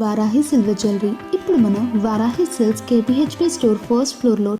Varahi silver jewellery ఇప్పుడు మన Varahi silks KPHP store first ఫ్లోర్లో.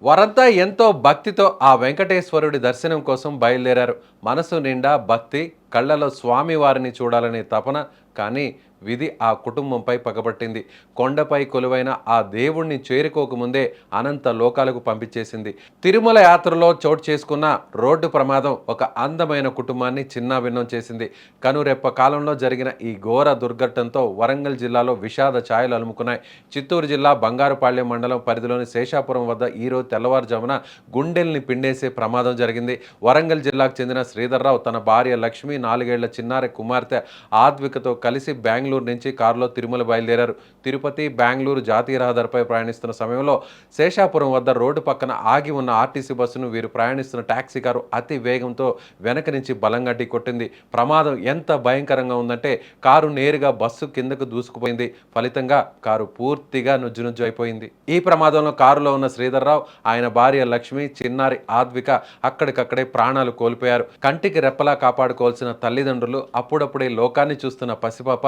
వారంతా ఎంతో భక్తితో ఆ వెంకటేశ్వరుడి దర్శనం కోసం బయలుదేరారు. మనసు నిండా భక్తి, కళ్ళలో స్వామివారిని చూడాలనే తపన. కానీ విధి ఆ కుటుంబంపై పగబట్టింది. కొండపై కొలువైన ఆ దేవుణ్ణి చేరుకోకముందే అనంత లోకాలకు పంపించేసింది. తిరుమల యాత్రలో చోటు చేసుకున్న రోడ్డు ప్రమాదం ఒక అందమైన కుటుంబాన్ని చిన్నాభిన్నం చేసింది. కనురెప్ప కాలంలో జరిగిన ఈ ఘోర దుర్ఘటనతో వరంగల్ జిల్లాలో విషాద ఛాయలు అలుముకున్నాయి. చిత్తూరు జిల్లా బంగారుపాళ్యం మండలం పరిధిలోని శేషాపురం వద్ద ఈరోజు తెల్లవారుజామున గుండెల్ని పిండేసే ప్రమాదం జరిగింది. వరంగల్ జిల్లాకు చెందిన శ్రీధర్రావు తన భార్య లక్ష్మి, 4 ఏళ్ల చిన్నారి కుమార్తె ఆద్వికతో కలిసి బెంగళూరు నుంచి కారులో తిరుమల బయలుదేరారు. తిరుపతి బెంగళూరు జాతీయ రహదారిపై ప్రయాణిస్తున్న సమయంలో శేషాపురం వద్ద రోడ్డు పక్కన ఆగి ఉన్న ఆర్టీసీ బస్సును వీరు ప్రయాణిస్తున్న టాక్సీ కారు అతి వేగంతో వెనక నుంచి బలంగా ఢీకొట్టింది. ప్రమాదం ఎంత భయంకరంగా ఉందంటే కారు నేరుగా బస్సు కిందకు దూసుకుపోయింది. ఫలితంగా కారు పూర్తిగా నుజ్జునుజ్జు అయిపోయింది. ఈ ప్రమాదంలో కారులో ఉన్న శ్రీధర్రావు, ఆయన భార్య లక్ష్మి, చిన్నారి ఆద్విక అక్కడికక్కడే ప్రాణాలు కోల్పోయారు. కంటికి రెప్పలా కాపాడుకోవాల్సిన తల్లిదండ్రులు, అప్పుడప్పుడే లోకాన్ని చూస్తున్న పసిపాప,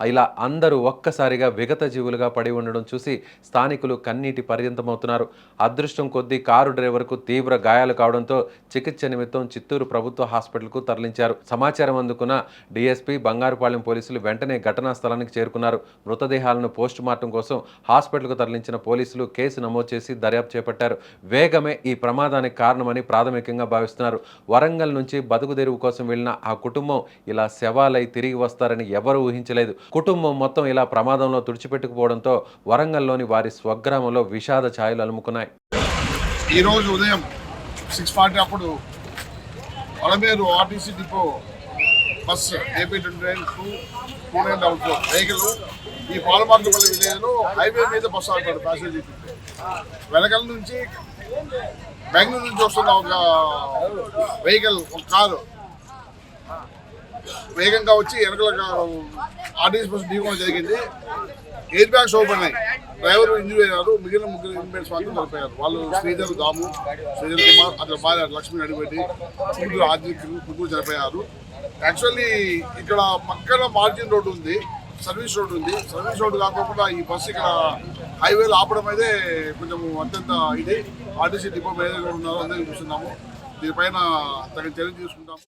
ఇలా అందరూ ఒక్కసారిగా విగత జీవులుగా పడి ఉండడం చూసి స్థానికులు కన్నీటి పర్యంతమవుతున్నారు. అదృష్టం కొద్దీ కారు డ్రైవర్కు తీవ్ర గాయాలు కావడంతో చికిత్స నిమిత్తం చిత్తూరు ప్రభుత్వ హాస్పిటల్కు తరలించారు. సమాచారం అందుకున్న డీఎస్పీ, బంగారుపాళ్యం పోలీసులు వెంటనే ఘటనా స్థలానికి చేరుకున్నారు. మృతదేహాలను పోస్టుమార్టం కోసం హాస్పిటల్కు తరలించిన పోలీసులు కేసు నమోదు చేసి దర్యాప్తు చేపట్టారు. వేగమే ఈ ప్రమాదానికి కారణమని ప్రాథమికంగా భావిస్తున్నారు. వరంగల్ నుంచి బతుకుదెరువు కోసం వెళ్లిన ఆ కుటుంబం ఇలా శవాలై తిరిగి వస్తారని ఎవరూ ఊహించలేదు. కుటుంబం మొత్తం ఇలా ప్రమాదంలో తుడిచిపెట్టుకుపోవడంతో వరంగల్లోని వారి స్వగ్రామంలో విషాద ఛాయలు అలుముకున్నాయి. ఈరోజు ఉదయం 6:40 అప్పుడు Alamuru RTC depot bus AP-29 2944 vehicle ఈ పాలమార్గపల్లి విలేజ్లో హైవే మీద బస్సు ఆడుతాడు ప్యాసింజర్. వెనకాల నుంచి బెంగళూరు నుంచి వస్తున్న ఒక వెహికల్, ఒక కారు వేగంగా వచ్చి వెనకాల ఆర్టీసీ బస్సు ఢీకోవడం జరిగింది. ఎయిర్ బ్యాగ్స్ ఓపెన్ అయ్యి డ్రైవర్ ఇంజూరీ అయ్యారు. మిగిలిన 3 ఇన్మేట్స్ మాత్రం చనిపోయారు. వాళ్ళు శ్రీధర్ కుమార్, అతని భార్య లక్ష్మి అడిపెట్టి, ముగ్గురు ముగ్గురు చనిపోయారు. యాక్చువల్లీ ఇక్కడ పక్కన మార్జిన్ రోడ్డు ఉంది, సర్వీస్ రోడ్డు ఉంది. సర్వీస్ రోడ్డు కాకుండా ఈ బస్సు ఇక్కడ హైవేలో ఆపడం అయితే కొంచెం అత్యంత ఇది. ఆర్టీసీ డిపో మేనేజర్ ఉన్నారు, అందరికీ చూస్తున్నాము. దీనిపైన తగిన చర్య తీసుకుంటాము.